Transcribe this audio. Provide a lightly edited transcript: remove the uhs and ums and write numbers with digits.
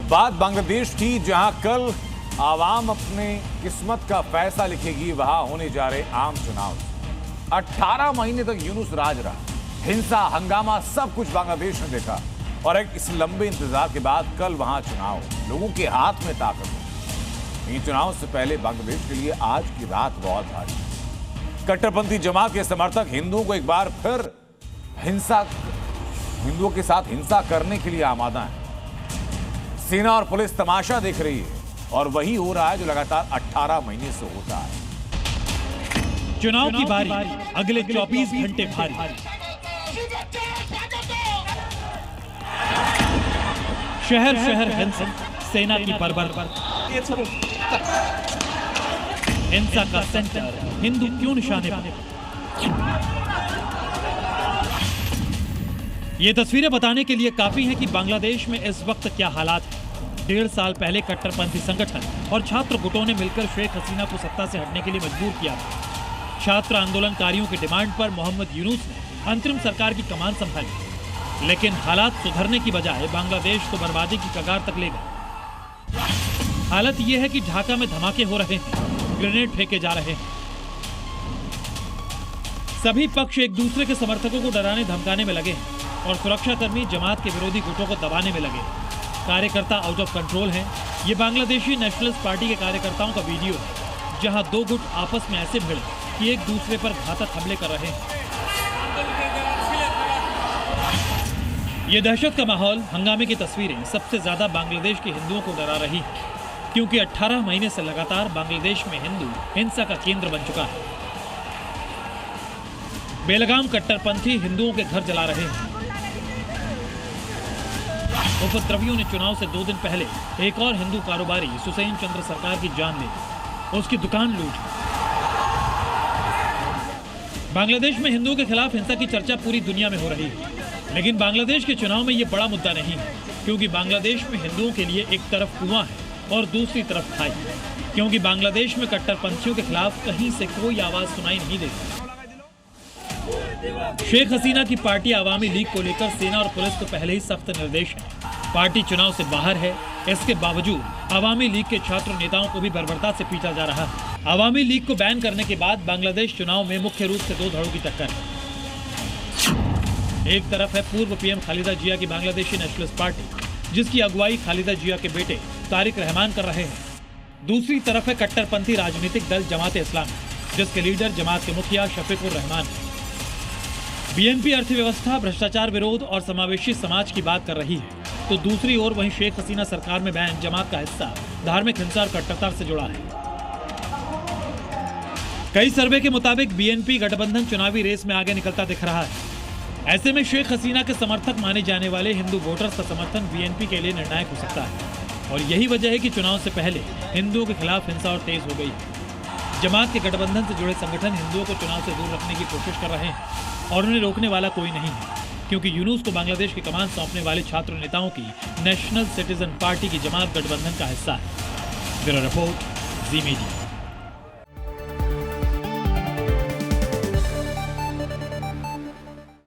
बात बांग्लादेश की, जहां कल आवाम अपने किस्मत का फैसला लिखेगी, वहां होने जा रहे आम चुनाव। 18 महीने तक यूनुस राज रहा, हिंसा हंगामा सब कुछ बांग्लादेश ने देखा और एक इस लंबे इंतजार के बाद कल वहां चुनाव, लोगों के हाथ में ताकत है। इन चुनाव से पहले बांग्लादेश के लिए आज की रात बहुत भारी। कट्टरपंथी जमात के समर्थक हिंदुओं को एक बार फिर हिंदुओं के साथ हिंसा करने के लिए आमादा है। सेना और पुलिस तमाशा देख रही है और वही हो रहा है जो लगातार 18 महीने से होता है। चुनाव की बारी अगले 24 घंटे भारी। शहर शहर हिंसा, सेना की बर्बर, हिंसा का सेंटर हिंदू क्यों निशाने पर? ये तस्वीरें बताने के लिए काफी हैं कि बांग्लादेश में इस वक्त क्या हालात हैं। 1.5 साल पहले कट्टरपंथी संगठन और छात्र गुटों ने मिलकर शेख हसीना को सत्ता से हटने के लिए मजबूर किया था। छात्र आंदोलनकारियों की डिमांड पर मोहम्मद यूनुस ने अंतरिम सरकार की कमान संभाली, लेकिन हालात सुधरने की बजाय बांग्लादेश को बर्बादी की कगार तक ले गए। हालत यह है कि ढाका में धमाके हो रहे हैं, ग्रेनेड फेंके जा रहे हैं। सभी पक्ष एक दूसरे के समर्थकों को डराने धमकाने में लगे हैं और सुरक्षाकर्मी जमात के विरोधी गुटों को दबाने में लगे। कार्यकर्ता आउट ऑफ कंट्रोल हैं। ये बांग्लादेशी नेशनलिस्ट पार्टी के कार्यकर्ताओं का वीडियो है, जहां दो गुट आपस में ऐसे भिड़े कि एक दूसरे पर घातक हमले कर रहे हैं। ये दहशत का माहौल, हंगामे की तस्वीरें सबसे ज्यादा बांग्लादेश के हिंदुओं को डरा रही है, क्योंकि 18 महीने से लगातार बांग्लादेश में हिंदू हिंसा का केंद्र बन चुका है। बेलगाम कट्टरपंथी हिंदुओं के घर जला रहे हैं। उपद्रवियों ने चुनाव से 2 दिन पहले एक और हिंदू कारोबारी सुसैन चंद्र सरकार की जान ले उसकी दुकान लूट। बांग्लादेश में हिंदुओं के खिलाफ हिंसा की चर्चा पूरी दुनिया में हो रही है, लेकिन बांग्लादेश के चुनाव में यह बड़ा मुद्दा नहीं है, क्योंकि बांग्लादेश में हिंदुओं के लिए एक तरफ कुआं है और दूसरी तरफ खाई, क्योंकि बांग्लादेश में कट्टरपंथियों के खिलाफ कहीं से कोई आवाज सुनाई नहीं देती। शेख हसीना की पार्टी आवामी लीग को लेकर सेना और पुलिस को पहले ही सख्त निर्देश है। पार्टी चुनाव से बाहर है, इसके बावजूद आवामी लीग के छात्र नेताओं को भी बर्बरता से पीटा जा रहा है। आवामी लीग को बैन करने के बाद बांग्लादेश चुनाव में मुख्य रूप से 2 धड़ों की टक्कर है। एक तरफ है पूर्व पीएम खालिदा जिया की बांग्लादेशी नेशनलिस्ट पार्टी, जिसकी अगुवाई खालिदा जिया के बेटे तारिक रहमान कर रहे हैं। दूसरी तरफ है कट्टरपंथी राजनीतिक दल जमात-ए इस्लामी, जिसके लीडर जमात के मुखिया शफीकुर रहमान है। बीएनपी अर्थव्यवस्था, भ्रष्टाचार विरोध और समावेशी समाज की बात कर रही है, तो दूसरी ओर वहीं शेख हसीना सरकार में बैन जमात का हिस्सा धार्मिक हिंसा और कट्टरता से जुड़ा है। कई सर्वे के मुताबिक बीएनपी गठबंधन चुनावी रेस में आगे निकलता दिख रहा है। ऐसे में शेख हसीना के समर्थक माने जाने वाले हिंदू वोटर्स का समर्थन बीएनपी के लिए निर्णायक हो सकता है, और यही वजह है कि चुनाव से पहले हिंदुओं के खिलाफ हिंसा और तेज हो गई है। जमात के गठबंधन से जुड़े संगठन हिंदुओं को चुनाव से दूर रखने की कोशिश कर रहे हैं और उन्हें रोकने वाला कोई नहीं है, क्योंकि यूनुस को बांग्लादेश की कमान सौंपने वाले छात्र नेताओं की नेशनल सिटीजन पार्टी की जमात गठबंधन का हिस्सा है। ब्यूरो रिपोर्ट, जी मीडिया।